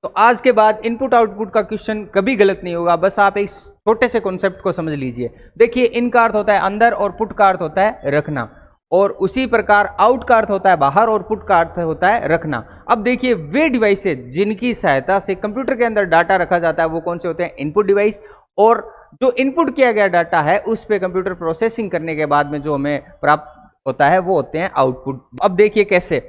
तो आज के बाद इनपुट आउटपुट का क्वेश्चन कभी गलत नहीं होगा, बस आप इस छोटे से कॉन्सेप्ट को समझ लीजिए। देखिए, इन का अर्थ होता है अंदर और पुट का अर्थ होता है रखना, और उसी प्रकार आउट का अर्थ होता है बाहर और पुट का अर्थ होता है रखना। अब देखिए, वे डिवाइसेज जिनकी सहायता से कंप्यूटर के अंदर डाटा रखा जाता है वो कौन से होते हैं? Input device. और जो इनपुट किया गया डाटा है उस पे कंप्यूटर प्रोसेसिंग करने के बाद में जो हमें प्राप्त होता है वो होते हैं आउटपुट। अब देखिए कैसे,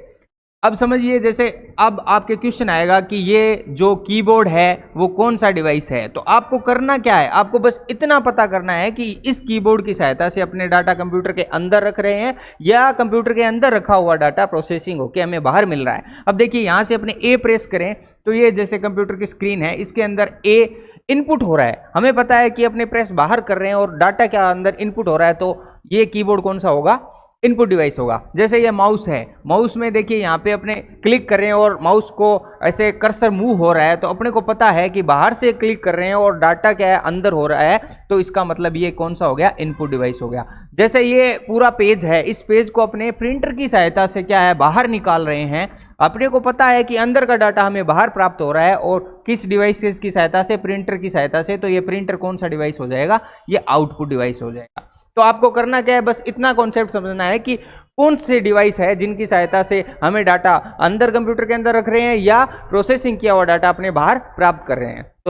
अब समझिए, जैसे अब आपके क्वेश्चन आएगा कि ये जो कीबोर्ड है वो कौन सा डिवाइस है, तो आपको करना क्या है? आपको बस इतना पता करना है कि इस कीबोर्ड की सहायता से अपने डाटा कंप्यूटर के अंदर रख रहे हैं या कंप्यूटर के अंदर रखा हुआ डाटा प्रोसेसिंग होकर हमें बाहर मिल रहा है। अब देखिए, यहां से अपने ए प्रेस करें तो ये जैसे कंप्यूटर की स्क्रीन है, इसके अंदर ए इनपुट हो रहा है। हमें पता है कि अपने प्रेस बाहर कर रहे हैं और डाटा क्या अंदर इनपुट हो रहा है, तो ये कीबोर्ड कौन सा होगा? इनपुट डिवाइस होगा। जैसे ये माउस है, माउस में देखिए यहाँ पे अपने क्लिक कर रहे हैं और माउस को ऐसे कर्सर मूव हो रहा है, तो अपने को पता है कि बाहर से क्लिक कर रहे हैं और डाटा क्या है? अंदर हो रहा है, तो इसका मतलब ये कौन सा हो गया? इनपुट डिवाइस हो गया। जैसे ये पूरा पेज है, इस पेज को अपने प्रिंटर की सहायता से क्या है? बाहर निकाल रहे हैं। अपने को पता है कि अंदर का डाटा हमें बाहर प्राप्त हो रहा है और किस डिवाइस की सहायता से? प्रिंटर की सहायता से। तो ये प्रिंटर कौन सा डिवाइस हो जाएगा? ये आउटपुट डिवाइस हो जाएगा। तो आपको करना क्या है? बस इतना कॉन्सेप्ट समझना है कि कौन से डिवाइस है जिनकी सहायता से हमें डाटा अंदर कंप्यूटर के अंदर रख रहे हैं या प्रोसेसिंग किया हुआ डाटा अपने बाहर प्राप्त कर रहे हैं।